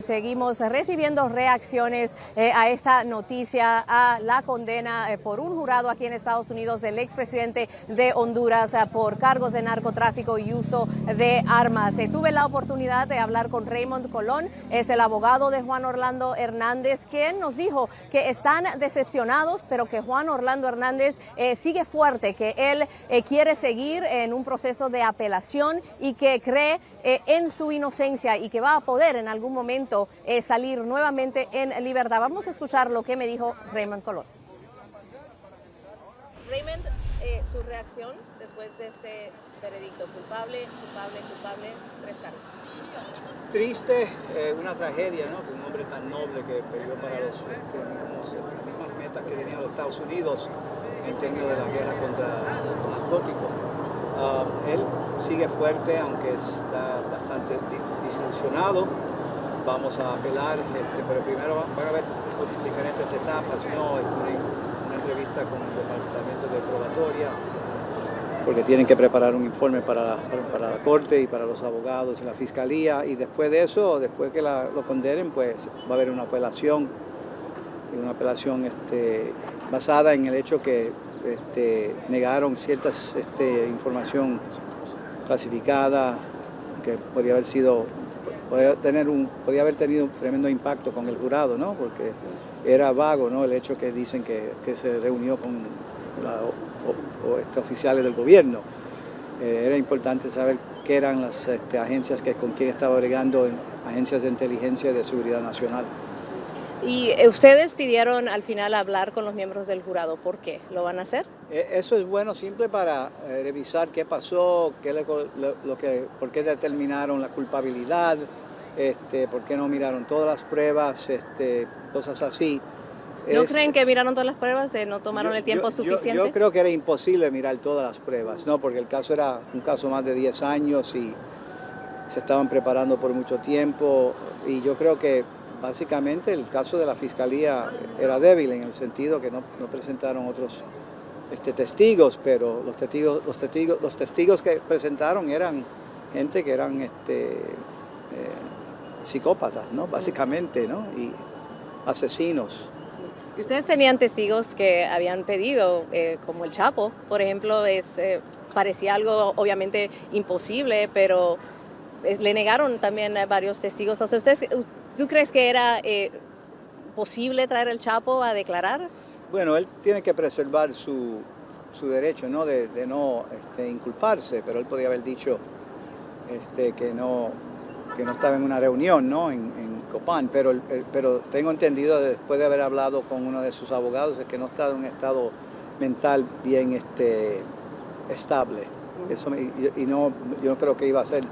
seguimos recibiendo reacciones a esta noticia, a la condena por un jurado aquí en Estados Unidos del expresidente de Honduras por cargos de narcotráfico y uso de armas. Tuve la oportunidad de hablar con Raymond Colón, es el abogado de Juan Orlando Hernández, quien nos dijo que están decepcionados, pero que Juan Orlando Hernández sigue fuerte, que él quiere seguir en un proceso de apelación y que cree en su inocencia y que va a poder en algún momento salir nuevamente en libertad. Vamos a escuchar lo que me dijo Raymond Colón. Raymond, su reacción después de este veredicto: culpable, culpable, culpable, 3 cargos. Triste, una tragedia, ¿no? Un hombre tan noble que peleó para las mismas metas que tenían los Estados Unidos en términos de la guerra contra los narcóticos. Él sigue fuerte, aunque está bastante desilusionado. Vamos a apelar, pero primero van a haber diferentes etapas, ¿no? Una entrevista con el Departamento de Probatoria, porque tienen que preparar un informe para la corte y para los abogados y la fiscalía, y después de eso, después que lo condenen, pues va a haber una apelación basada en el hecho que negaron ciertas información clasificada que podría haber tenido un tremendo impacto con el jurado, ¿no? Porque era vago, ¿no? El hecho que dicen que se reunió con oficiales del gobierno. Era importante saber qué eran las agencias con quien estaba bregando, agencias de inteligencia y de seguridad nacional. Y ustedes pidieron al final hablar con los miembros del jurado. ¿Por qué? ¿Lo van a hacer? Eso es bueno, simple para revisar qué pasó, por qué determinaron la culpabilidad, por qué no miraron todas las pruebas, cosas así. ¿No creen que miraron todas las pruebas, no tomaron el tiempo suficiente? Yo creo que era imposible mirar todas las pruebas, ¿no? Porque el caso era un caso más de 10 años y se estaban preparando por mucho tiempo, y yo creo que básicamente el caso de la fiscalía era débil en el sentido que no presentaron otros testigos, pero los testigos que presentaron eran gente que eran psicópatas, ¿no? Básicamente, ¿no? Y asesinos. ¿Y ustedes tenían testigos que habían pedido, como el Chapo, por ejemplo? Parecía algo obviamente imposible, pero le negaron también a varios testigos. Entonces, ¿tú crees que era posible traer al Chapo a declarar? Bueno, él tiene que preservar su derecho, ¿no? de no inculparse, pero él podía haber dicho que no estaba en una reunión, ¿no? en Copán, pero tengo entendido, después de haber hablado con uno de sus abogados, que no está en un estado mental bien estable. Yo no creo que iba a ser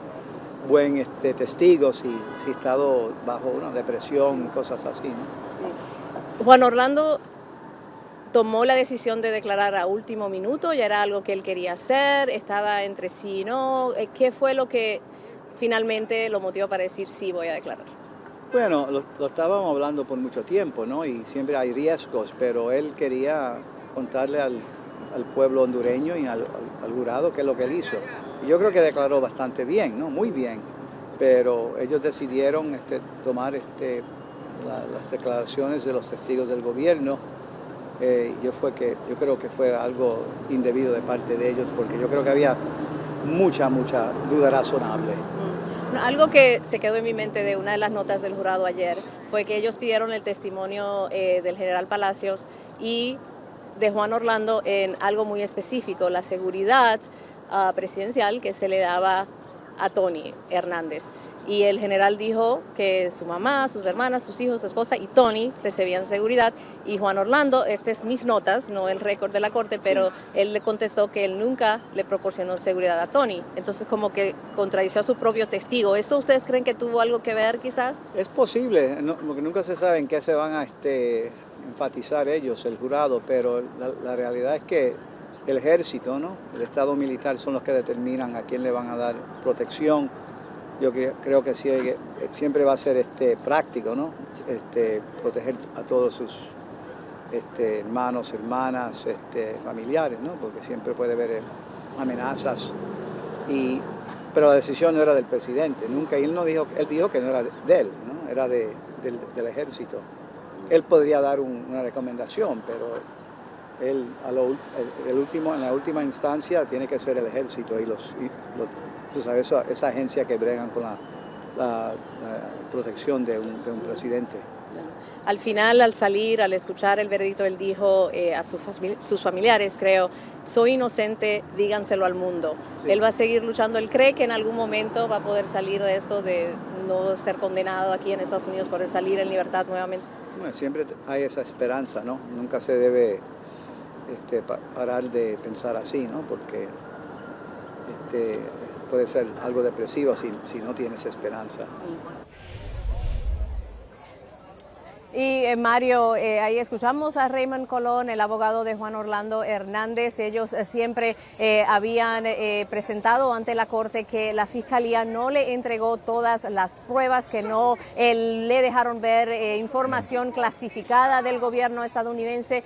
buen testigo si ha estado bajo una depresión y cosas así, ¿no? Juan Orlando tomó la decisión de declarar a último minuto, ya era algo que él quería hacer, estaba entre sí y no. ¿Qué fue lo que finalmente lo motivó para decir sí, voy a declarar? Bueno, lo estábamos hablando por mucho tiempo, ¿no? Y siempre hay riesgos, pero él quería contarle al pueblo hondureño y al jurado qué es lo que él hizo. Y yo creo que declaró bastante bien, ¿no? Muy bien, pero ellos decidieron tomar las declaraciones de los testigos del gobierno. Yo creo que fue algo indebido de parte de ellos, porque yo creo que había mucha duda razonable. Algo que se quedó en mi mente de una de las notas del jurado ayer fue que ellos pidieron el testimonio del general Palacios y de Juan Orlando en algo muy específico, la seguridad presidencial que se le daba a Tony Hernández. Y el general dijo que su mamá, sus hermanas, sus hijos, su esposa y Tony recibían seguridad. Y Juan Orlando, estas es mis notas, no el récord de la corte, pero él le contestó que él nunca le proporcionó seguridad a Tony. Entonces como que contradició a su propio testigo. ¿Eso ustedes creen que tuvo algo que ver quizás? Es posible, porque nunca se sabe en qué se van a enfatizar ellos, el jurado, pero la realidad es que el ejército, ¿no? El Estado militar son los que determinan a quién le van a dar protección. Yo creo que sí, siempre va a ser práctico, ¿no? Proteger a todos sus hermanos, hermanas, familiares, ¿no? Porque siempre puede haber amenazas. Pero la decisión no era del presidente, nunca. Y él dijo que no era de él, ¿no? era del ejército. Él podría dar una recomendación, pero él en la última instancia tiene que ser el ejército y tú sabes, esa agencia que bregan con la protección de un presidente. Al final, al salir, al escuchar el veredicto, él dijo a sus familiares, creo, soy inocente, díganselo al mundo. Sí. Él va a seguir luchando. Él cree que en algún momento va a poder salir de esto, de no ser condenado aquí en Estados Unidos, poder salir en libertad nuevamente. Bueno, siempre hay esa esperanza, ¿no? Nunca se debe parar de pensar así, ¿no? Porque puede ser algo depresivo si no tienes esperanza. Y Mario, ahí escuchamos a Raymond Colón, el abogado de Juan Orlando Hernández. Ellos siempre habían presentado ante la Corte que la Fiscalía no le entregó todas las pruebas, que no le dejaron ver información clasificada del gobierno estadounidense,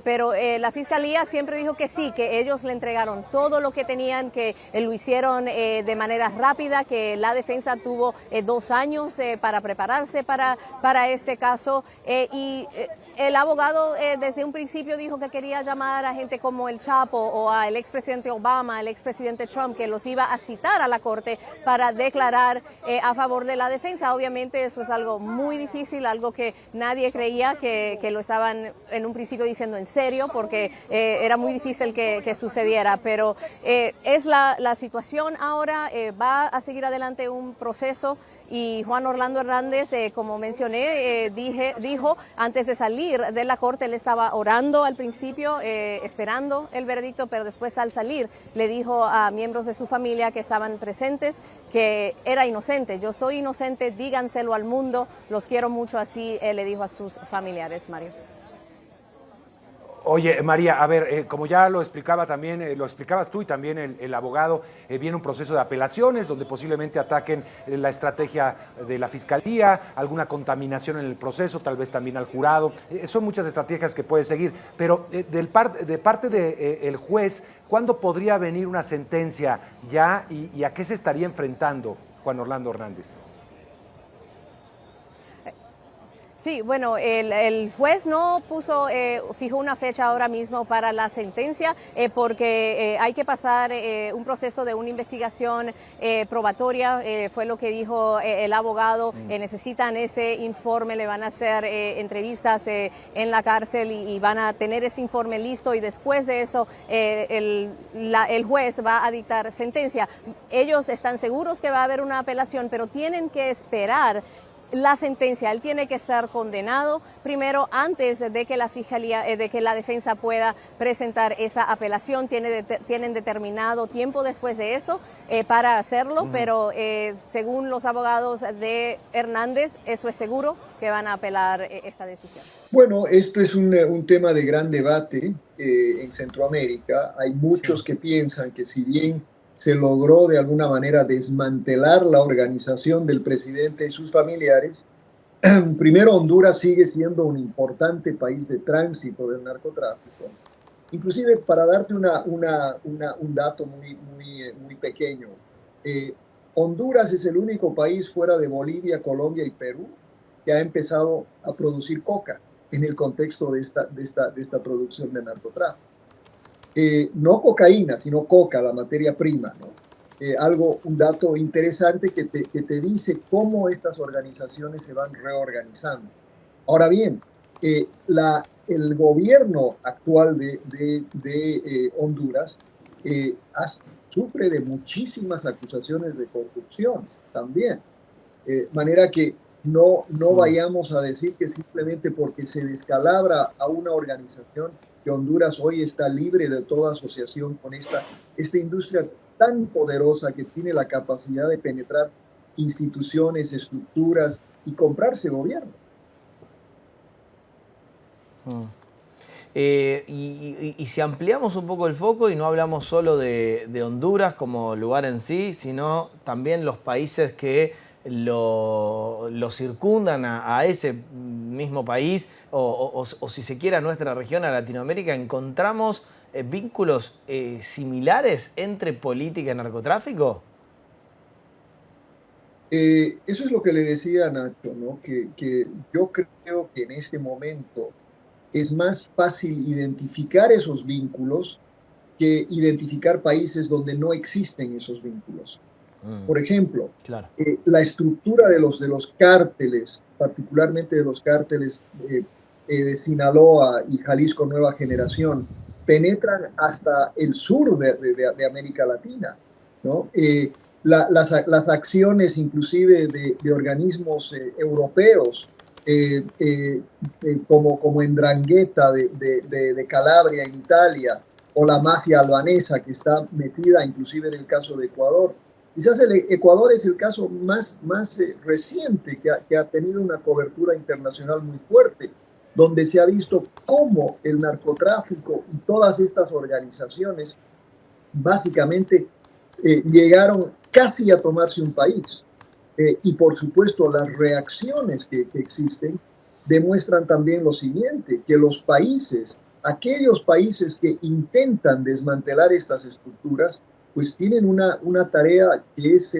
pero la Fiscalía siempre dijo que sí, que ellos le entregaron todo lo que tenían, que lo hicieron de manera rápida, que la defensa tuvo 2 años para prepararse para este caso. El abogado desde un principio dijo que quería llamar a gente como el Chapo o al expresidente Obama, al expresidente Trump, que los iba a citar a la Corte para declarar a favor de la defensa. Obviamente eso es algo muy difícil, algo que nadie creía que lo estaban en un principio diciendo en serio, porque era muy difícil que sucediera, pero es la situación ahora. Va a seguir adelante un proceso y Juan Orlando Hernández, como mencioné, dijo antes de salir de la Corte, él estaba orando al principio, esperando el veredicto, pero después al salir le dijo a miembros de su familia que estaban presentes que era inocente. Yo soy inocente, díganselo al mundo, los quiero mucho, así le dijo a sus familiares, Mario. Oye, María, a ver, como ya lo explicaba también, lo explicabas tú y también el abogado, viene un proceso de apelaciones donde posiblemente ataquen la estrategia de la Fiscalía, alguna contaminación en el proceso, tal vez también al jurado. Son muchas estrategias que puede seguir, pero de parte del juez, ¿cuándo podría venir una sentencia ya y a qué se estaría enfrentando Juan Orlando Hernández? Sí, bueno, el juez no fijó una fecha ahora mismo para la sentencia porque hay que pasar un proceso de una investigación probatoria, fue lo que dijo el abogado. Necesitan ese informe, le van a hacer entrevistas en la cárcel y van a tener ese informe listo, y después de eso el juez va a dictar sentencia. Ellos están seguros que va a haber una apelación, pero tienen que esperar la sentencia. Él tiene que ser condenado primero antes de que la Fiscalía, de que la defensa pueda presentar esa apelación. Tienen determinado tiempo después de eso para hacerlo, pero según los abogados de Hernández, eso es seguro que van a apelar esta decisión. Bueno, esto es un tema de gran debate en Centroamérica. Hay muchos que piensan que si bien se logró de alguna manera desmantelar la organización del presidente y sus familiares, primero Honduras sigue siendo un importante país de tránsito del narcotráfico. Inclusive, para darte un dato muy pequeño, Honduras es el único país fuera de Bolivia, Colombia y Perú que ha empezado a producir coca en el contexto de esta producción de narcotráfico. No cocaína, sino coca, la materia prima, ¿no? Un dato interesante que te dice cómo estas organizaciones se van reorganizando. Ahora bien, el gobierno actual de Honduras sufre de muchísimas acusaciones de corrupción también. Manera que no vayamos a decir que simplemente porque se descalabra a una organización, que Honduras hoy está libre de toda asociación con esta industria tan poderosa que tiene la capacidad de penetrar instituciones, estructuras y comprarse gobierno. Y si ampliamos un poco el foco y no hablamos solo de Honduras como lugar en sí, sino también los países que lo circundan a ese mismo país o si se quiere a nuestra región, a Latinoamérica, ¿encontramos vínculos similares entre política y narcotráfico? Eso es lo que le decía a Nacho, ¿no? Que yo creo que en este momento es más fácil identificar esos vínculos que identificar países donde no existen esos vínculos. Por ejemplo, Claro. la estructura de los cárteles, particularmente de los cárteles de Sinaloa y Jalisco Nueva Generación, penetran hasta el sur de América Latina, ¿no? Las acciones inclusive de organismos europeos, como Ndrangheta de Calabria en Italia, o la mafia albanesa que está metida inclusive en el caso de Ecuador. Quizás el Ecuador es el caso más reciente que ha tenido una cobertura internacional muy fuerte, donde se ha visto cómo el narcotráfico y todas estas organizaciones básicamente llegaron casi a tomarse un país. Y por supuesto las reacciones que existen demuestran también lo siguiente, que los países, aquellos países que intentan desmantelar estas estructuras, pues tienen una tarea que es,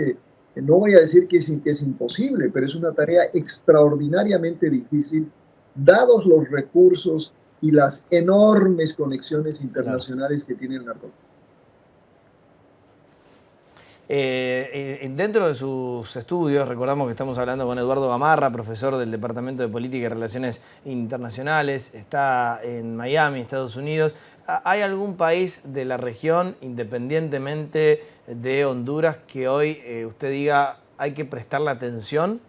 no voy a decir que es imposible, pero es una tarea extraordinariamente difícil, dados los recursos y las enormes conexiones internacionales que tiene el narcotráfico. Dentro de sus estudios, recordamos que estamos hablando con Eduardo Gamarra, profesor del Departamento de Política y Relaciones Internacionales, está en Miami, Estados Unidos. ¿Hay algún país de la región, independientemente de Honduras, que hoy usted diga hay que prestarle atención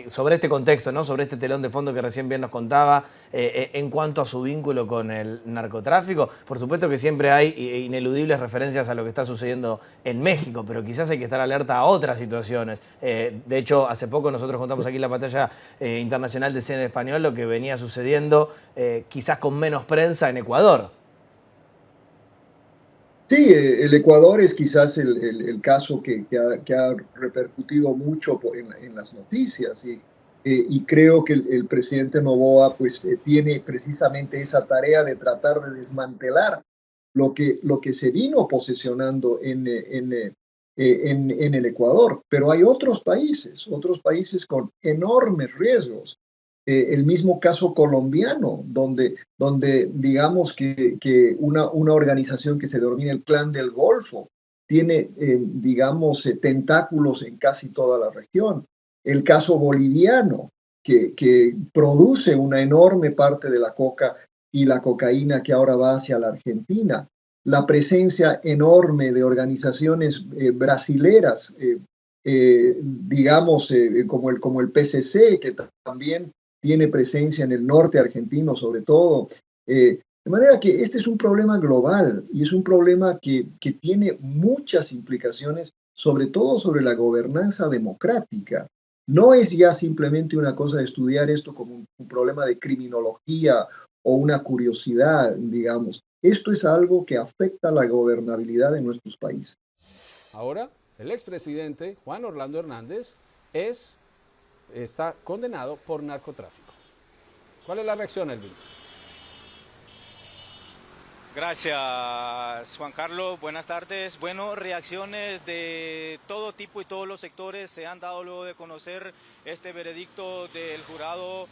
sobre este contexto, ¿no? Sobre este telón de fondo que recién bien nos contaba en cuanto a su vínculo con el narcotráfico? Por supuesto que siempre hay ineludibles referencias a lo que está sucediendo en México, pero quizás hay que estar alerta a otras situaciones. De hecho, hace poco nosotros contamos aquí en la pantalla internacional de CNN Español lo que venía sucediendo quizás con menos prensa en Ecuador. Sí, el Ecuador es quizás el caso que ha repercutido mucho en las noticias y creo que el presidente Noboa pues tiene precisamente esa tarea de tratar de desmantelar lo que se vino posesionando en el Ecuador. Pero hay otros países con enormes riesgos. El mismo caso colombiano, donde digamos que una organización que se denomina el Clan del Golfo tiene, digamos, tentáculos en casi toda la región. El caso boliviano, que produce una enorme parte de la coca y la cocaína que ahora va hacia la Argentina. La presencia enorme de organizaciones brasileras, digamos, como el PCC, que también tiene presencia en el norte argentino sobre todo. De manera que este es un problema global y es un problema que tiene muchas implicaciones, sobre todo sobre la gobernanza democrática. No es ya simplemente una cosa de estudiar esto como un problema de criminología o una curiosidad, digamos. Esto es algo que afecta la gobernabilidad de nuestros países. Ahora, el expresidente Juan Orlando Hernández está condenado por narcotráfico. ¿Cuál es la reacción, Elvin? Gracias, Juan Carlos. Buenas tardes. Bueno, reacciones de todo tipo y todos los sectores se han dado luego de conocer este veredicto del jurado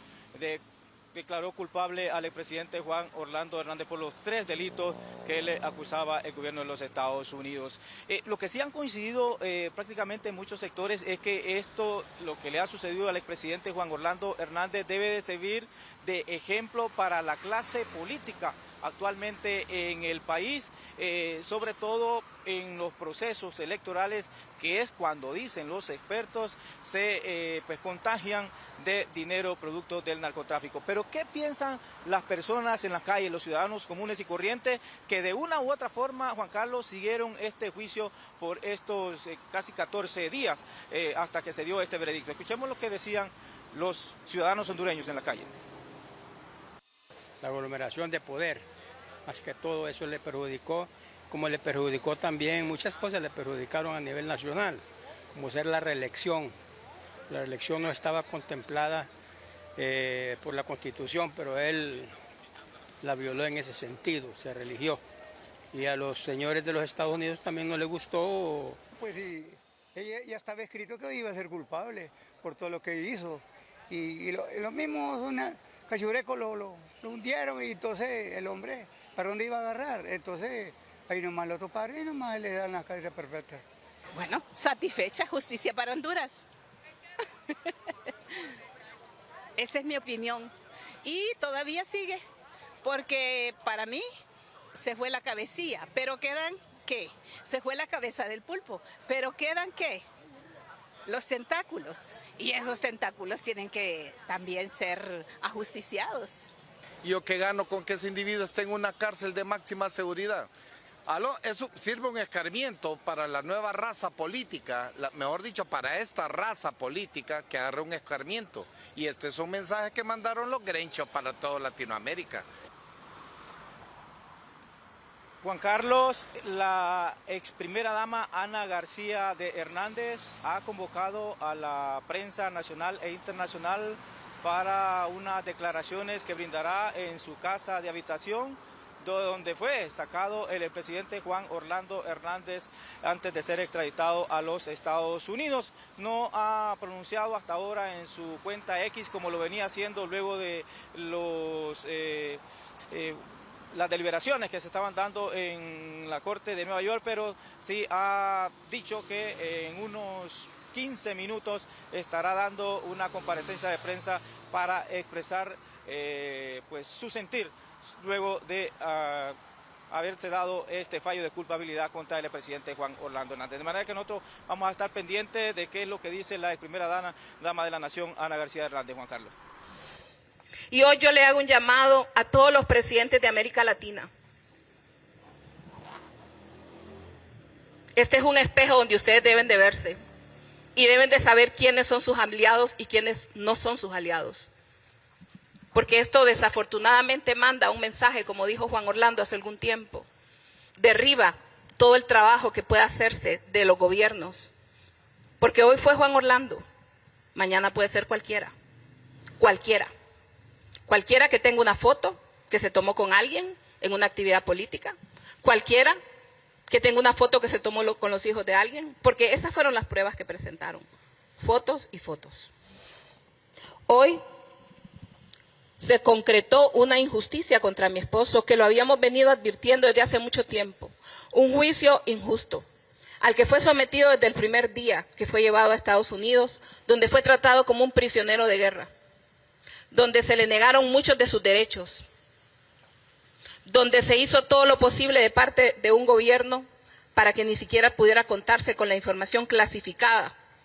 declaró culpable al expresidente Juan Orlando Hernández por los 3 delitos que le acusaba el gobierno de los Estados Unidos. Lo que sí han coincidido prácticamente muchos sectores es que esto, lo que le ha sucedido al expresidente Juan Orlando Hernández, debe de servir de ejemplo para la clase política actualmente en el país, sobre todo en los procesos electorales, que es cuando, dicen los expertos, se contagian de dinero producto del narcotráfico. Pero ¿qué piensan las personas en las calles, los ciudadanos comunes y corrientes, que de una u otra forma, Juan Carlos, siguieron este juicio por estos casi 14 días hasta que se dio este veredicto? Escuchemos lo que decían los ciudadanos hondureños en la calle. La aglomeración de poder, más que todo eso le perjudicó, como le perjudicó también, muchas cosas le perjudicaron a nivel nacional, como ser la reelección. La reelección no estaba contemplada por la Constitución, pero él la violó en ese sentido, se religió. Y a los señores de los Estados Unidos también no les gustó. Pues sí, Ella ya estaba escrito que iba a ser culpable por todo lo que hizo. Y lo mismo, Cachureco lo hundieron y entonces el hombre, ¿para dónde iba a agarrar? Entonces ahí nomás lo toparon y nomás le dan la cadena perfecta. Bueno, satisfecha, justicia para Honduras. Esa es mi opinión. Y todavía sigue, porque para mí se fue la cabecilla, pero quedan, ¿qué? Se fue la cabeza del pulpo, pero quedan, ¿qué? Los tentáculos. Y esos tentáculos tienen que también ser ajusticiados. ¿Yo qué gano con que ese individuo esté en una cárcel de máxima seguridad? Eso sirve un escarmiento para la nueva raza política, mejor dicho, para esta raza política que agarre un escarmiento. Y este es un mensaje que mandaron los grenchos para toda Latinoamérica. Juan Carlos, la ex primera dama Ana García de Hernández ha convocado a la prensa nacional e internacional para unas declaraciones que brindará en su casa de habitación, donde fue sacado el presidente Juan Orlando Hernández antes de ser extraditado a los Estados Unidos. No ha pronunciado hasta ahora en su cuenta X, como lo venía haciendo luego de las deliberaciones que se estaban dando en la Corte de Nueva York, pero sí ha dicho que en unos 15 minutos estará dando una comparecencia de prensa para expresar pues su sentir luego de haberse dado este fallo de culpabilidad contra el presidente Juan Orlando Hernández. De manera que nosotros vamos a estar pendientes de qué es lo que dice la ex primera dama de la Nación, Ana García Hernández. Juan Carlos. Y hoy yo le hago un llamado a todos los presidentes de América Latina. Este es un espejo donde ustedes deben de verse y deben de saber quiénes son sus aliados y quiénes no son sus aliados. Porque esto desafortunadamente manda un mensaje, como dijo Juan Orlando hace algún tiempo, derriba todo el trabajo que pueda hacerse de los gobiernos. Porque hoy fue Juan Orlando, mañana puede ser cualquiera, cualquiera. Cualquiera que tenga una foto que se tomó con alguien en una actividad política, cualquiera que tenga una foto que se tomó con los hijos de alguien, porque esas fueron las pruebas que presentaron, fotos y fotos. Hoy se concretó una injusticia contra mi esposo que lo habíamos venido advirtiendo desde hace mucho tiempo, un juicio injusto, al que fue sometido desde el primer día que fue llevado a Estados Unidos, donde fue tratado como un prisionero de guerra, donde se le negaron muchos de sus derechos, donde se hizo todo lo posible de parte de un gobierno para que ni siquiera pudiera contarse con la información clasificada